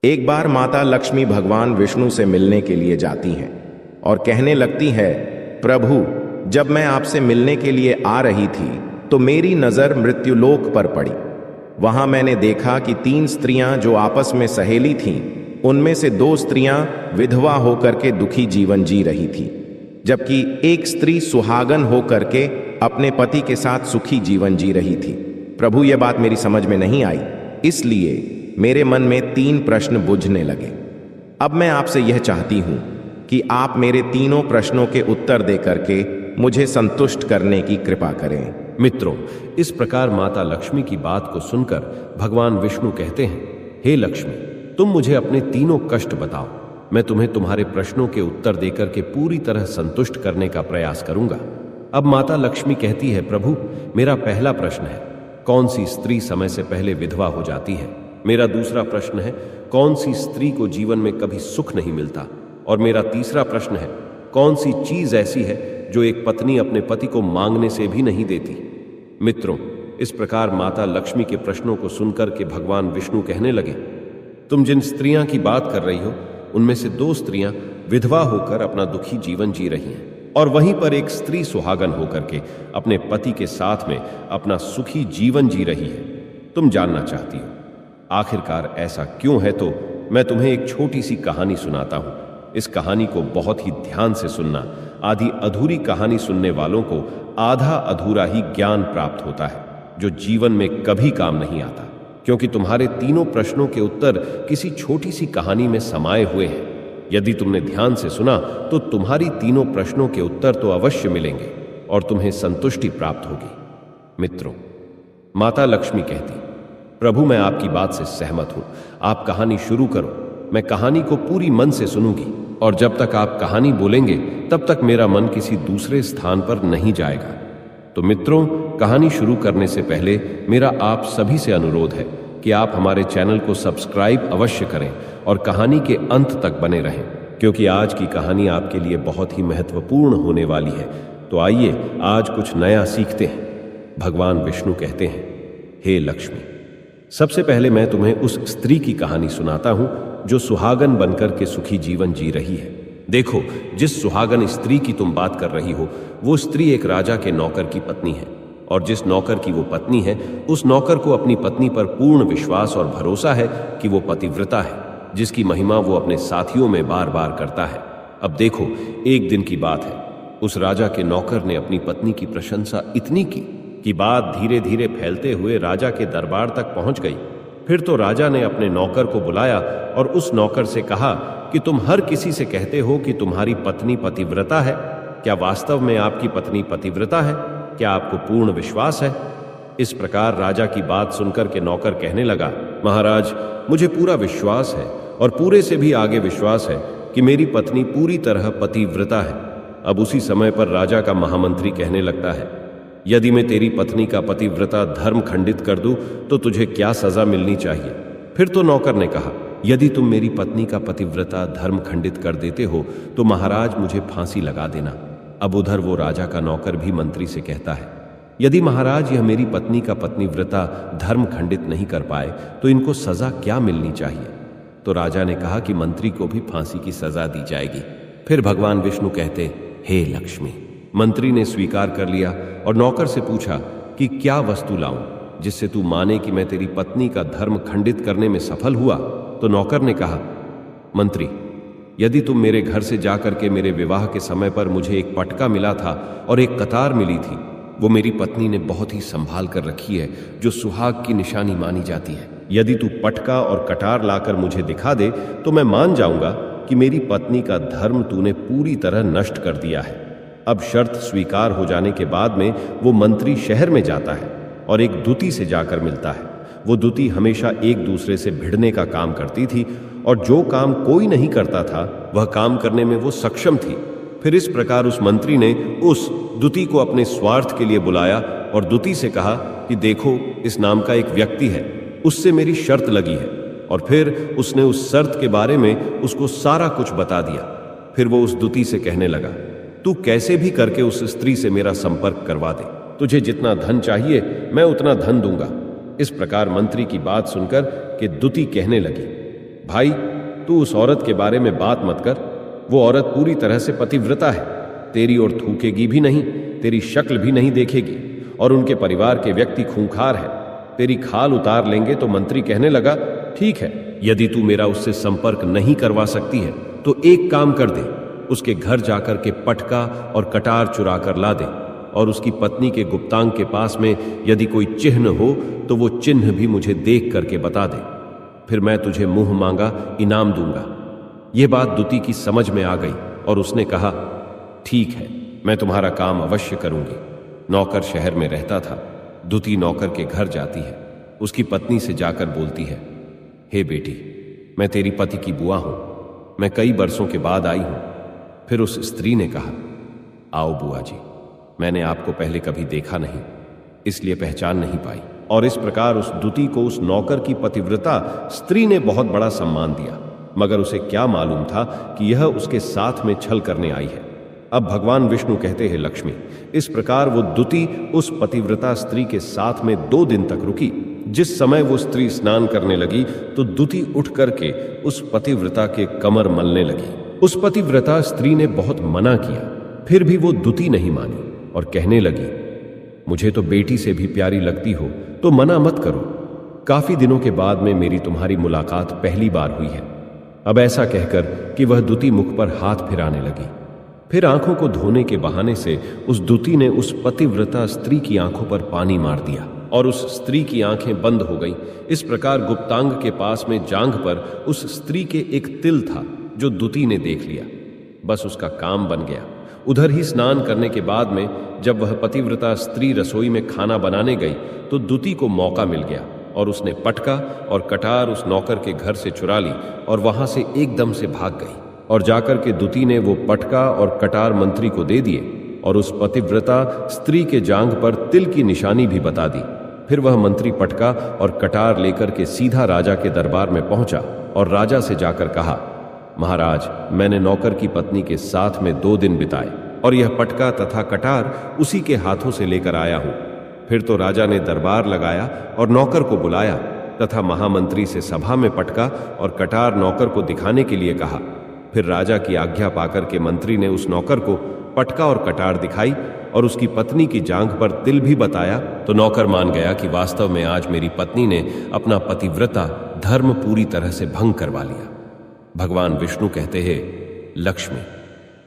एक बार माता लक्ष्मी भगवान विष्णु से मिलने के लिए जाती हैं और कहने लगती है, प्रभु, जब मैं आपसे मिलने के लिए आ रही थी तो मेरी नजर मृत्युलोक पर पड़ी। वहां मैंने देखा कि 3 स्त्रियां जो आपस में सहेली थीं, उनमें से 2 स्त्रियां विधवा होकर के दुखी जीवन जी रही थी, जबकि एक स्त्री सुहागन होकर के अपने पति के साथ सुखी जीवन जी रही थी। प्रभु, यह बात मेरी समझ में नहीं आई, इसलिए मेरे मन में 3 प्रश्न बुझने लगे। अब मैं आपसे यह चाहती हूं कि आप मेरे तीनों प्रश्नों के उत्तर दे करके मुझे संतुष्ट करने की कृपा करें। मित्रों, इस प्रकार माता लक्ष्मी की बात को सुनकर भगवान विष्णु कहते हैं, हे लक्ष्मी, तुम मुझे अपने तीनों कष्ट बताओ। मैं तुम्हें तुम्हारे प्रश्नों के उत्तर देकर के पूरी तरह संतुष्ट करने का प्रयास करूंगा। अब माता लक्ष्मी कहती है, प्रभु, मेरा पहला प्रश्न है, कौन सी स्त्री समय से पहले विधवा हो जाती है? मेरा दूसरा प्रश्न है, कौन सी स्त्री को जीवन में कभी सुख नहीं मिलता? और मेरा तीसरा प्रश्न है, कौन सी चीज ऐसी है जो एक पत्नी अपने पति को मांगने से भी नहीं देती? मित्रों, इस प्रकार माता लक्ष्मी के प्रश्नों को सुनकर के भगवान विष्णु कहने लगे, तुम जिन स्त्रियां की बात कर रही हो, उनमें से 2 स्त्रियां विधवा होकर अपना दुखी जीवन जी रही हैं, और वहीं पर एक स्त्री सुहागन होकर के अपने पति के साथ में अपना सुखी जीवन जी रही है। तुम जानना चाहती हो आखिरकार ऐसा क्यों है? तो मैं तुम्हें एक छोटी सी कहानी सुनाता हूं। इस कहानी को बहुत ही ध्यान से सुनना। आधी अधूरी कहानी सुनने वालों को आधा अधूरा ही ज्ञान प्राप्त होता है, जो जीवन में कभी काम नहीं आता, क्योंकि तुम्हारे तीनों प्रश्नों के उत्तर किसी छोटी सी कहानी में समाये हुए हैं। यदि तुमने ध्यान से सुना तो तुम्हारी तीनों प्रश्नों के उत्तर तो अवश्य मिलेंगे और तुम्हें संतुष्टि प्राप्त होगी। मित्रों, माता लक्ष्मी कहती, प्रभु, मैं आपकी बात से सहमत हूं, आप कहानी शुरू करो। मैं कहानी को पूरी मन से सुनूंगी, और जब तक आप कहानी बोलेंगे तब तक मेरा मन किसी दूसरे स्थान पर नहीं जाएगा। तो मित्रों, कहानी शुरू करने से पहले मेरा आप सभी से अनुरोध है कि आप हमारे चैनल को सब्सक्राइब अवश्य करें और कहानी के अंत तक बने रहें, क्योंकि आज की कहानी आपके लिए बहुत ही महत्वपूर्ण होने वाली है। तो आइए आज कुछ नया सीखते हैं। भगवान विष्णु कहते हैं, हे लक्ष्मी, सबसे पहले मैं तुम्हें उस स्त्री की कहानी सुनाता हूं जो सुहागन बनकर के सुखी जीवन जी रही है। देखो, जिस सुहागन स्त्री की तुम बात कर रही हो, वो स्त्री एक राजा के नौकर की पत्नी है, और जिस नौकर की वो पत्नी है, उस नौकर को अपनी पत्नी पर पूर्ण विश्वास और भरोसा है कि वो पतिव्रता है, जिसकी महिमा वो अपने साथियों में बार बार करता है। अब देखो, एक दिन की बात है, उस राजा के नौकर ने अपनी पत्नी की प्रशंसा इतनी की कि बात धीरे धीरे फैलते हुए राजा के दरबार तक पहुंच गई। फिर तो राजा ने अपने नौकर को बुलाया और उस नौकर से कहा कि तुम हर किसी से कहते हो कि तुम्हारी पत्नी पतिव्रता है। क्या वास्तव में आपकी पत्नी पतिव्रता है? क्या आपको पूर्ण विश्वास है? इस प्रकार राजा की बात सुनकर के नौकर कहने लगा, महाराज, मुझे पूरा विश्वास है और पूरे से भी आगे विश्वास है कि मेरी पत्नी पूरी तरह पतिव्रता है। अब उसी समय पर राजा का महामंत्री कहने लगता है, यदि मैं तेरी पत्नी का पतिव्रता धर्म खंडित कर दूं तो तुझे क्या सजा मिलनी चाहिए? फिर तो नौकर ने कहा, यदि तुम मेरी पत्नी का पतिव्रता धर्म खंडित कर देते हो तो महाराज मुझे फांसी लगा देना। अब उधर वो राजा का नौकर भी मंत्री से कहता है, यदि महाराज यह मेरी पत्नी का पतिव्रता धर्म खंडित नहीं कर पाए तो इनको सजा क्या मिलनी चाहिए? तो राजा ने कहा कि मंत्री को भी फांसी की सजा दी जाएगी। फिर भगवान विष्णु कहते, हे लक्ष्मी। मंत्री ने स्वीकार कर लिया और नौकर से पूछा कि क्या वस्तु लाऊं जिससे तू माने कि मैं तेरी पत्नी का धर्म खंडित करने में सफल हुआ? तो नौकर ने कहा, मंत्री, यदि तुम मेरे घर से जाकर के मेरे विवाह के समय पर मुझे एक पटका मिला था और एक कतार मिली थी, वो मेरी पत्नी ने बहुत ही संभाल कर रखी है, जो सुहाग की निशानी मानी जाती है। यदि तू पटका और कटार लाकर मुझे दिखा दे तो मैं मान जाऊंगा कि मेरी पत्नी का धर्म तूने पूरी तरह नष्ट कर दिया है। अब शर्त स्वीकार हो जाने के बाद में वो मंत्री शहर में जाता है और एक दूती से जाकर मिलता है। वो दूती हमेशा एक दूसरे से भिड़ने का काम करती थी, और जो काम कोई नहीं करता था वह काम करने में वो सक्षम थी। फिर इस प्रकार उस मंत्री ने उस दूती को अपने स्वार्थ के लिए बुलाया और दूती से कहा कि देखो, इस नाम का एक व्यक्ति है, उससे मेरी शर्त लगी है। और फिर उसने उस शर्त के बारे में उसको सारा कुछ बता दिया। फिर वो उस दूती से कहने लगा, तू कैसे भी करके उस स्त्री से मेरा संपर्क करवा दे, तुझे जितना धन चाहिए मैं उतना धन दूंगा। इस प्रकार मंत्री की बात सुनकर के दूती कहने लगी, भाई, तू उस औरत के बारे में बात मत कर। वो औरत पूरी तरह से पतिव्रता है, तेरी ओर थूकेगी भी नहीं, तेरी शक्ल भी नहीं देखेगी, और उनके परिवार के व्यक्ति खूंखार है। तेरी खाल उतार लेंगे। तो मंत्री कहने लगा, ठीक है, यदि तू मेरा उससे संपर्क नहीं करवा सकती है तो एक काम कर दे, उसके घर जाकर के पटका और कटार चुरा कर ला दे, और उसकी पत्नी के गुप्तांग के पास में यदि कोई चिन्ह हो तो वो चिन्ह भी मुझे देख करके बता दे, फिर मैं तुझे मुंह मांगा इनाम दूंगा। यह बात दुती की समझ में आ गई और उसने कहा, ठीक है, मैं तुम्हारा काम अवश्य करूंगी। नौकर शहर में रहता था। दुती नौकर के घर जाती है, उसकी पत्नी से जाकर बोलती है, हे बेटी, मैं तेरी पति की बुआ हूं, मैं कई बरसों के बाद आई हूं। फिर उस स्त्री ने कहा, आओ बुआ जी, मैंने आपको पहले कभी देखा नहीं, इसलिए पहचान नहीं पाई। और इस प्रकार उस दुती को उस नौकर की पतिव्रता स्त्री ने बहुत बड़ा सम्मान दिया, मगर उसे क्या मालूम था कि यह उसके साथ में छल करने आई है। अब भगवान विष्णु कहते हैं, लक्ष्मी, इस प्रकार वो दुती उस पतिव्रता स्त्री के साथ में 2 दिन तक रुकी। जिस समय वो स्त्री स्नान करने लगी तो दुती उठ करके उस पतिव्रता के कमर मलने लगी। उस पतिव्रता स्त्री ने बहुत मना किया, फिर भी वो दुती नहीं मानी और कहने लगी, मुझे तो बेटी से भी प्यारी लगती हो तो मना मत करो। काफी दिनों के बाद में मेरी तुम्हारी मुलाकात पहली बार हुई है। अब ऐसा कहकर कि वह दुती मुख पर हाथ फिराने लगी। फिर आंखों को धोने के बहाने से उस दुती ने उस पतिव्रता स्त्री की आंखों पर पानी मार दिया और उस स्त्री की आंखें बंद हो गईं। इस प्रकार गुप्तांग के पास में जांघ पर उस स्त्री के एक तिल था जो दुती ने देख लिया। बस उसका काम बन गया। उधर ही स्नान करने के बाद में जब वह पतिव्रता स्त्री रसोई में खाना बनाने गई तो दुती को मौका मिल गया और उसने पटका और कटार उस नौकर के घर से चुरा ली और वहां से एकदम से भाग गई। और जाकर के दुती ने वो पटका और कटार मंत्री को दे दिए और उस पतिव्रता स्त्री के जांघ पर तिल की निशानी भी बता दी। फिर वह मंत्री पटका और कटार लेकर के सीधा राजा के दरबार में पहुंचा और राजा से जाकर कहा, महाराज, मैंने नौकर की पत्नी के साथ में 2 दिन बिताए और यह पटका तथा कटार उसी के हाथों से लेकर आया हूं। फिर तो राजा ने दरबार लगाया और नौकर को बुलाया तथा महामंत्री से सभा में पटका और कटार नौकर को दिखाने के लिए कहा। फिर राजा की आज्ञा पाकर के मंत्री ने उस नौकर को पटका और कटार दिखाई और उसकी पत्नी की जांघ पर तिल भी बताया। तो नौकर मान गया कि वास्तव में आज मेरी पत्नी ने अपना पतिव्रता धर्म पूरी तरह से भंग करवा लिया। भगवान विष्णु कहते हैं, लक्ष्मी,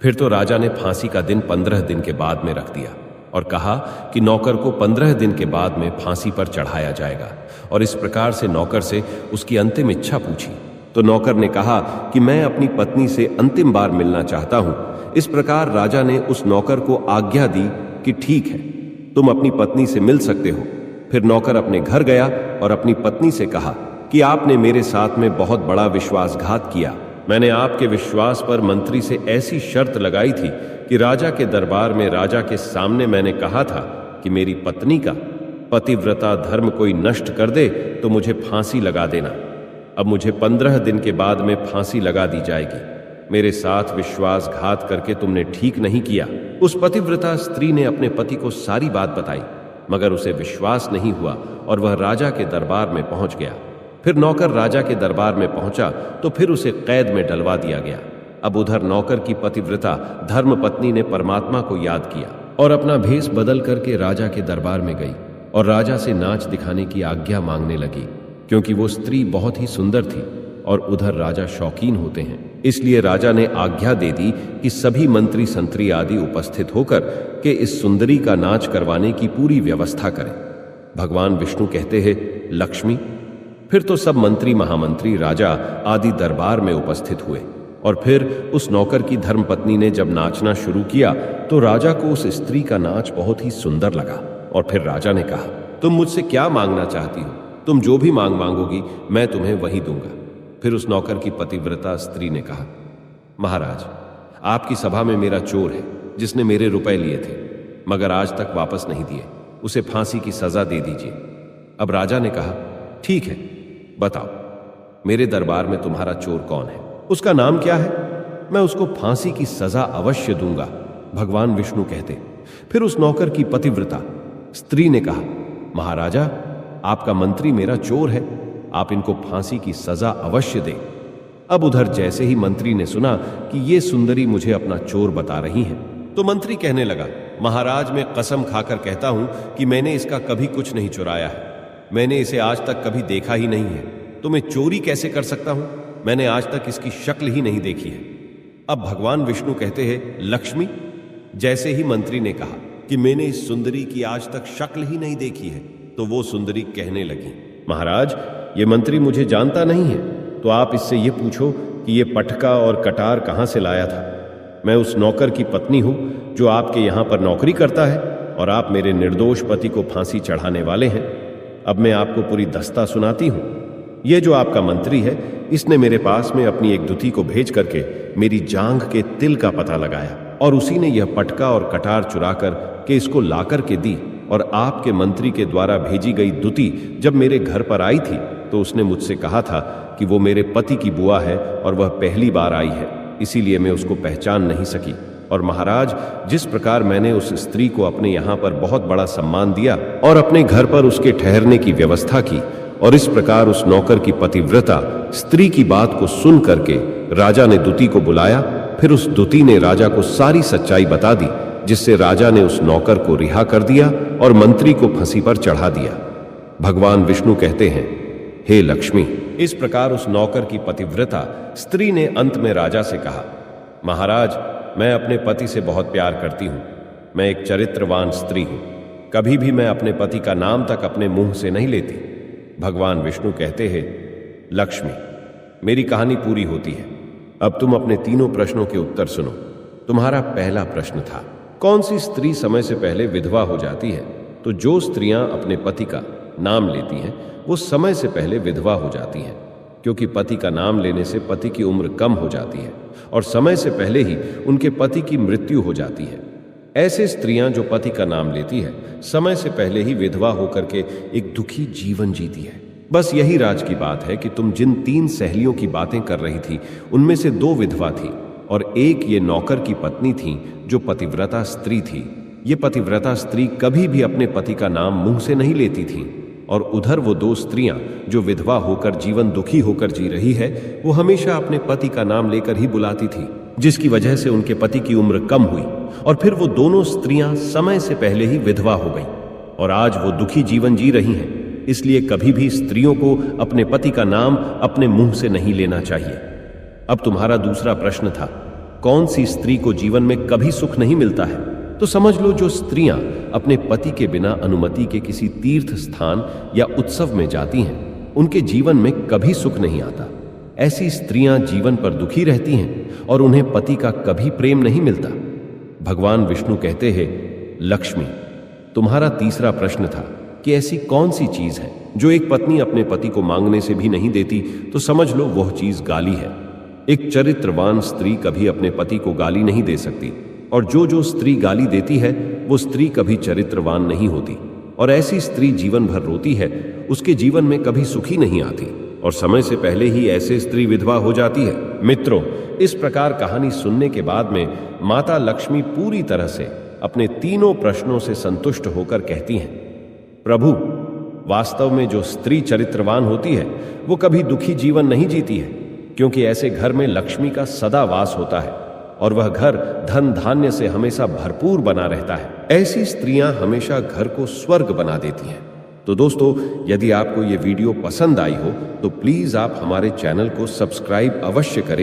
फिर तो राजा ने फांसी का दिन 15 दिन के बाद में रख दिया और कहा कि नौकर को 15 दिन के बाद में फांसी पर चढ़ाया जाएगा। और इस प्रकार से नौकर से उसकी अंतिम इच्छा पूछी तो नौकर ने कहा कि मैं अपनी पत्नी से अंतिम बार मिलना चाहता हूं। इस प्रकार राजा ने उस नौकर को आज्ञा दी कि ठीक है, तुम अपनी पत्नी से मिल सकते हो। फिर नौकर अपने घर गया और अपनी पत्नी से कहा कि आपने मेरे साथ में बहुत बड़ा विश्वासघात किया। मैंने आपके विश्वास पर मंत्री से ऐसी शर्त लगाई थी कि राजा के दरबार में राजा के सामने मैंने कहा था कि मेरी पत्नी का पतिव्रता धर्म कोई नष्ट कर दे तो मुझे फांसी लगा देना। अब मुझे 15 दिन के बाद में फांसी लगा दी जाएगी। मेरे साथ विश्वासघात करके तुमने ठीक नहीं किया। उस पतिव्रता स्त्री ने अपने पति को सारी बात बताई, मगर उसे विश्वास नहीं हुआ और वह राजा के दरबार में पहुंच गया। फिर नौकर राजा के दरबार में पहुंचा तो फिर उसे कैद में डलवा दिया गया। अब उधर नौकर की पतिव्रता धर्म पत्नी ने परमात्मा को याद किया और अपना भेष बदल करके राजा के दरबार में गई और राजा से नाच दिखाने की आज्ञा मांगने लगी, क्योंकि वो स्त्री बहुत ही सुंदर थी और उधर राजा शौकीन होते हैं। इसलिए राजा ने आज्ञा दे दी कि सभी मंत्री संतरी आदि उपस्थित होकर के इस सुंदरी का नाच करवाने की पूरी व्यवस्था करें। भगवान विष्णु कहते हैं, लक्ष्मी, फिर तो सब मंत्री महामंत्री राजा आदि दरबार में उपस्थित हुए और फिर उस नौकर की धर्मपत्नी ने जब नाचना शुरू किया तो राजा को उस स्त्री का नाच बहुत ही सुंदर लगा। और फिर राजा ने कहा, तुम मुझसे क्या मांगना चाहती हो? तुम जो भी मांगोगी मैं तुम्हें वही दूंगा। फिर उस नौकर की पतिव्रता स्त्री ने कहा, महाराज, आपकी सभा में मेरा चोर है जिसने मेरे रुपए लिए थे मगर आज तक वापस नहीं दिए, उसे फांसी की सजा दे दीजिए। अब राजा ने कहा, ठीक है, बताओ मेरे दरबार में तुम्हारा चोर कौन है, उसका नाम क्या है? मैं उसको फांसी की सजा अवश्य दूंगा। भगवान विष्णु कहते। फिर उस नौकर की पतिव्रता स्त्री ने कहा, महाराजा, आपका मंत्री मेरा चोर है, आप इनको फांसी की सजा अवश्य दें। अब उधर जैसे ही मंत्री ने सुना कि ये सुंदरी मुझे अपना चोर बता रही है, तो मंत्री कहने लगा, महाराज, मैं कसम खाकर कहता हूं कि मैंने इसका कभी कुछ नहीं चुराया है। मैंने इसे आज तक कभी देखा ही नहीं है, तो मैं चोरी कैसे कर सकता हूं? मैंने आज तक इसकी शक्ल ही नहीं देखी है। अब भगवान विष्णु कहते हैं, लक्ष्मी, जैसे ही मंत्री ने कहा कि मैंने इस सुंदरी की आज तक शक्ल ही नहीं देखी है, तो वो सुंदरी कहने लगी, महाराज, ये मंत्री मुझे जानता नहीं है, तो आप इससे ये पूछो कि ये पटका और कटार कहां से लाया था। मैं उस नौकर की पत्नी हूं जो आपके यहां पर नौकरी करता है, और आप मेरे निर्दोष पति को फांसी चढ़ाने वाले हैं। अब मैं आपको पूरी दस्ता सुनाती हूं। यह जो आपका मंत्री है, इसने मेरे पास में अपनी एक दुती को भेज करके मेरी जांघ के तिल का पता लगाया, और उसी ने यह पटका और कटार चुरा कर के इसको ला कर के दी। और आपके मंत्री के द्वारा भेजी गई दुती जब मेरे घर पर आई थी, तो उसने मुझसे कहा था कि वो मेरे पति की बुआ है और वह पहली बार आई है, इसीलिए मैं उसको पहचान नहीं सकी। और महाराज, जिस प्रकार मैंने उस स्त्री को अपने यहाँ पर बहुत बड़ा सम्मान दिया और अपने घर पर उसके ठहरने की व्यवस्था की, और इस प्रकार उस नौकर की पतिव्रता स्त्री की बात को सुन करके राजा ने दुती को बुलाया। फिर उस दुती ने राजा को सारी सच्चाई बता दी, जिससे राजा ने उस नौकर को रिहा कर दिया और मंत्री को फांसी पर चढ़ा दिया। भगवान विष्णु कहते हैं, हे लक्ष्मी, इस प्रकार उस नौकर की पतिव्रता स्त्री ने अंत में राजा से कहा, महाराज, मैं अपने पति से बहुत प्यार करती हूं। मैं एक चरित्रवान स्त्री हूं। कभी भी मैं अपने पति का नाम तक अपने मुंह से नहीं लेती। भगवान विष्णु कहते हैं, लक्ष्मी, मेरी कहानी पूरी होती है। अब तुम अपने तीनों प्रश्नों के उत्तर सुनो। तुम्हारा पहला प्रश्न था, कौन सी स्त्री समय से पहले विधवा हो जाती है? तो जो स्त्रियां अपने पति का नाम लेती हैं, वो समय से पहले विधवा हो जाती हैं, क्योंकि पति का नाम लेने से पति की उम्र कम हो जाती है और समय से पहले ही उनके पति की मृत्यु हो जाती है। ऐसे स्त्रियां जो पति का नाम लेती है, समय से पहले ही विधवा होकर के एक दुखी जीवन जीती है। बस यही राज की बात है कि तुम जिन 3 सहेलियों की बातें कर रही थी, उनमें से 2 विधवा थी और एक ये नौकर की पत्नी थी जो पतिव्रता स्त्री थी। ये पतिव्रता स्त्री कभी भी अपने पति का नाम मुंह से नहीं लेती थी, और उधर वो 2 स्त्रियां जो विधवा होकर जीवन दुखी होकर जी रही है, वो हमेशा अपने पति का नाम लेकर ही बुलाती थी, जिसकी वजह से उनके पति की उम्र कम हुई और फिर वो दोनों स्त्रियां समय से पहले ही विधवा हो गईं और आज वो दुखी जीवन जी रही हैं। इसलिए कभी भी स्त्रियों को अपने पति का नाम अपने मुंह से नहीं लेना चाहिए। अब तुम्हारा दूसरा प्रश्न था, कौन सी स्त्री को जीवन में कभी सुख नहीं मिलता है? तो समझ लो, जो स्त्रियां अपने पति के बिना अनुमति के किसी तीर्थ स्थान या उत्सव में जाती हैं, उनके जीवन में कभी सुख नहीं आता। ऐसी स्त्रियां जीवन पर दुखी रहती हैं और उन्हें पति का कभी प्रेम नहीं मिलता। भगवान विष्णु कहते हैं, लक्ष्मी, तुम्हारा तीसरा प्रश्न था कि ऐसी कौन सी चीज है जो एक पत्नी अपने पति को मांगने से भी नहीं देती? तो समझ लो, वह चीज गाली है। एक चरित्रवान स्त्री कभी अपने पति को गाली नहीं दे सकती, और जो स्त्री गाली देती है, वो स्त्री कभी चरित्रवान नहीं होती, और ऐसी स्त्री जीवन भर रोती है, उसके जीवन में कभी सुखी नहीं आती, और समय से पहले ही ऐसे स्त्री विधवा हो जाती है। मित्रों, इस प्रकार कहानी सुनने के बाद में माता लक्ष्मी पूरी तरह से अपने तीनों प्रश्नों से संतुष्ट होकर कहती हैं, प्रभु, वास्तव में जो स्त्री चरित्रवान होती है, वो कभी दुखी जीवन नहीं जीती है, क्योंकि ऐसे घर में लक्ष्मी का सदा वास होता है और वह घर धन धान्य से हमेशा भरपूर बना रहता है। ऐसी स्त्रियां हमेशा घर को स्वर्ग बना देती हैं। तो दोस्तों, यदि आपको ये वीडियो पसंद आई हो तो प्लीज आप हमारे चैनल को सब्सक्राइब अवश्य करें